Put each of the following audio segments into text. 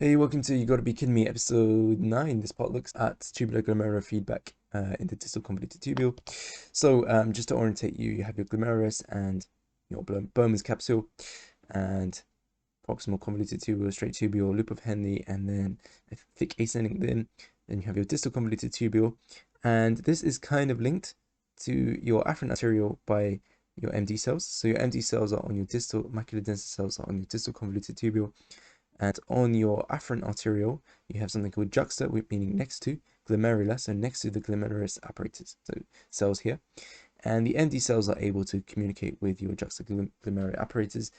Hey, welcome to You Gotta Be Kidding Me, episode 9. This part looks at tubular glomerular feedback in the distal convoluted tubule. So, just to orientate you, you have your glomerulus and your Bowman's capsule, and proximal convoluted tubule, straight tubule, loop of Henle, and then a thick ascending limb. Then you have your distal convoluted tubule, and this is kind of linked to your afferent arteriole by your MD cells. So your MD cells are on your distal, macular denser cells are on your distal convoluted tubule. And on your afferent arteriole, you have something called juxta, meaning next to, glomerular, so next to the glomerulus apparatus, so cells here. And the MD cells are able to communicate with your juxtaglomerular apparatus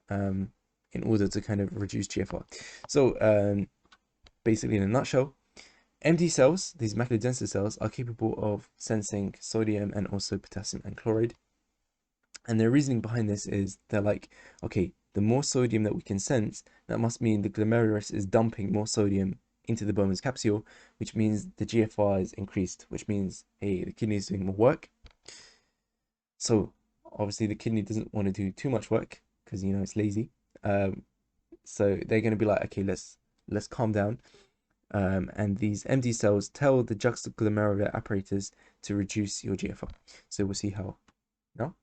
in order to kind of reduce GFR. So basically, in a nutshell, MD cells, these macular denser cells, are capable of sensing sodium and also potassium and chloride. And their reasoning behind this is they're like, okay, the more sodium that we can sense, that must mean the glomerulus is dumping more sodium into the Bowman's capsule, which means the GFR is increased, which means, hey, the kidney is doing more work. So obviously the kidney doesn't want to do too much work because, you know, it's lazy. So they're going to be like, okay, let's calm down. And these MD cells tell the juxtaglomerular apparatus to reduce your GFR. So we'll see how now.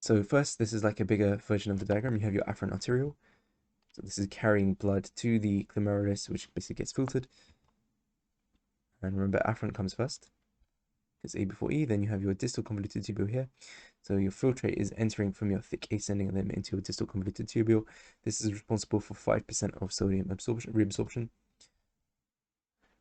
So first, this is like a bigger version of the diagram. You have your afferent arteriole. So this is carrying blood to the glomerulus, which basically gets filtered. And remember, afferent comes first. It's A before E. Then you have your distal convoluted tubule here. So your filtrate is entering from your thick ascending limb into your distal convoluted tubule. This is responsible for 5% of sodium reabsorption.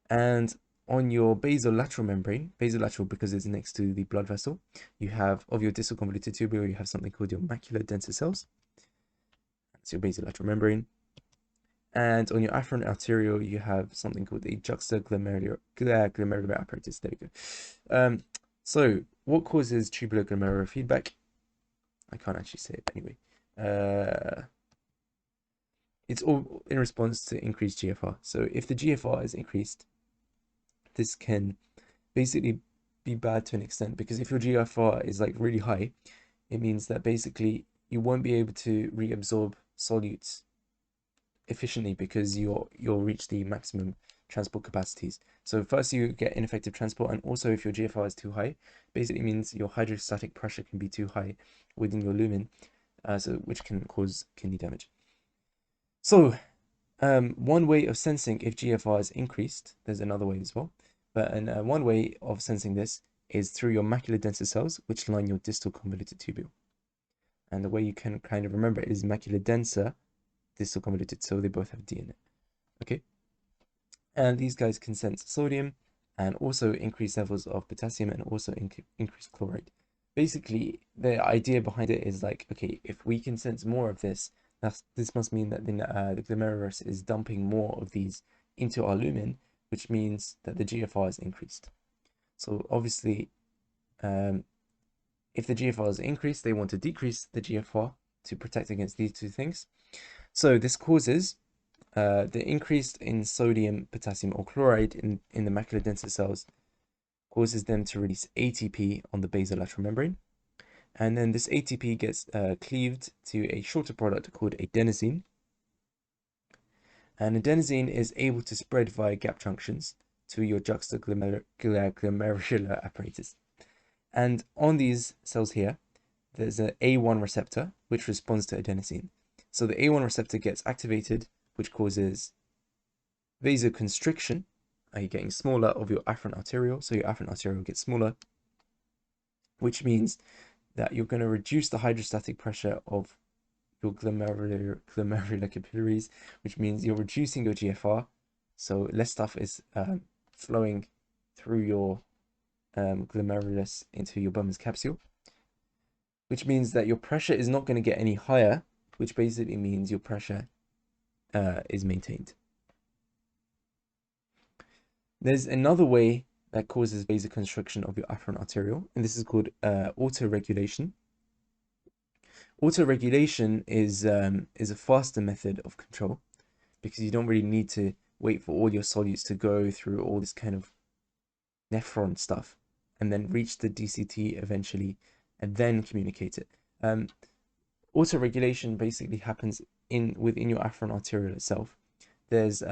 And on your basolateral membrane, basolateral because it's next to the blood vessel, you have, of your distal convoluted tubule, you have something called your macular denser cells. That's your basolateral membrane. And on your afferent arteriole, you have something called the juxtaglomerular apparatus. There we go. So what causes tubular glomerular feedback? I can't actually say it anyway. It's all in response to increased GFR. So if the GFR is increased, this can basically be bad to an extent, because if your GFR is like really high, it means that basically you won't be able to reabsorb solutes efficiently because you'll reach the maximum transport capacities. So first you get ineffective transport, and also if your GFR is too high, basically means your hydrostatic pressure can be too high within your lumen, which can cause kidney damage. So one way of sensing if GFR is increased, there's another way as well, but one way of sensing this is through your macular denser cells, which line your distal convoluted tubule. And the way you can kind of remember it is macular denser, distal convoluted, so they both have D in it. Okay, and these guys can sense sodium and also increase levels of potassium and also increase chloride. Basically, the idea behind it is like, okay, if we can sense more of this, this must mean that the glomerulus is dumping more of these into our lumen, which means that the GFR is increased. So obviously, if the GFR is increased, they want to decrease the GFR to protect against these two things. So this causes the increase in sodium, potassium, or chloride in the macular denser cells causes them to release ATP on the basolateral membrane. And then this ATP gets cleaved to a shorter product called adenosine. And adenosine is able to spread via gap junctions to your juxtaglomerular apparatus. And on these cells here, there's an A1 receptor, which responds to adenosine. So the A1 receptor gets activated, which causes vasoconstriction, i.e. getting smaller, of your afferent arteriole. So your afferent arteriole gets smaller, which means that you're going to reduce the hydrostatic pressure of your glomerular capillaries, which means you're reducing your GFR, so less stuff is flowing through your glomerulus into your Bowman's capsule, which means that your pressure is not going to get any higher, which basically means your pressure is maintained. There's another way that causes vasoconstriction of your afferent arteriole, and this is called autoregulation. Autoregulation is a faster method of control because you don't really need to wait for all your solutes to go through all this kind of nephron stuff and then reach the DCT eventually and then communicate it. Autoregulation basically happens within your afferent arteriole itself. There's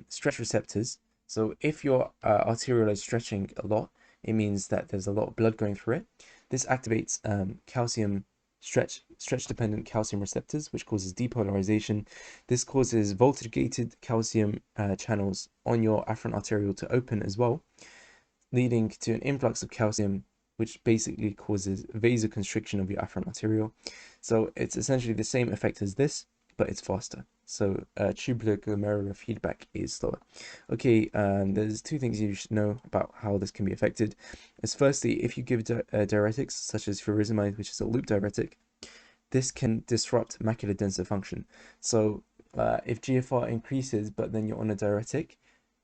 stretch receptors. So if your arteriole is stretching a lot, it means that there's a lot of blood going through it. This activates calcium stretch-dependent calcium receptors, which causes depolarization. This causes voltage-gated calcium channels on your afferent arteriole to open as well, leading to an influx of calcium, which basically causes vasoconstriction of your afferent arteriole. So it's essentially the same effect as this, but it's faster. So tubular glomerular feedback is slower. Okay, there's two things you should know about how this can be affected. Is firstly, if you give diuretics such as furosemide, which is a loop diuretic, this can disrupt macular denser function. So if GFR increases, but then you're on a diuretic,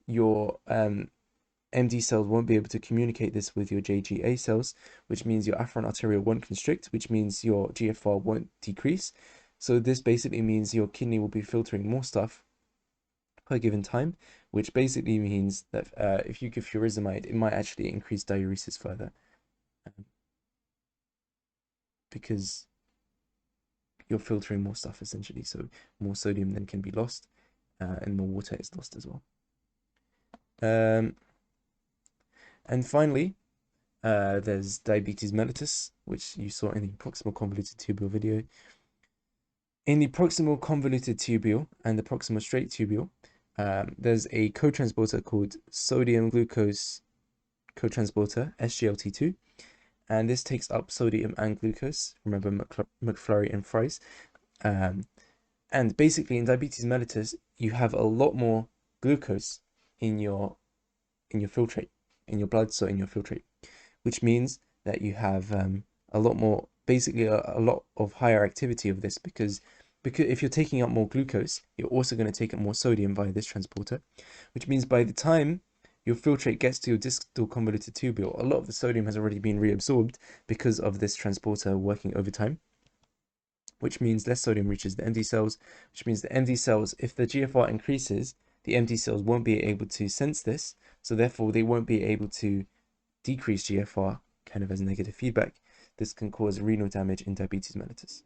your MD cells won't be able to communicate this with your JGA cells, which means your afferent arteriole won't constrict, which means your GFR won't decrease. So this basically means your kidney will be filtering more stuff per given time, which basically means that if you give furosemide, it might actually increase diuresis further, because you're filtering more stuff essentially. So more sodium then can be lost, and more water is lost as well. And finally, there's diabetes mellitus, which you saw in the proximal convoluted tubule video. In the proximal convoluted tubule and the proximal straight tubule, there's a cotransporter called sodium glucose cotransporter, SGLT2, and this takes up sodium and glucose. Remember McFlurry and fries. And basically in diabetes mellitus, you have a lot more glucose in your filtrate, in your blood, so in your filtrate, which means that you have a lot more, basically a lot of higher activity of this, because if you're taking up more glucose, you're also going to take up more sodium via this transporter, which means by the time your filtrate gets to your distal convoluted tubule, a lot of the sodium has already been reabsorbed because of this transporter working over time, which means less sodium reaches the MD cells, which means the MD cells, if the GFR increases, the MD cells won't be able to sense this, so therefore they won't be able to decrease GFR kind of as negative feedback. This can cause renal damage in diabetes mellitus.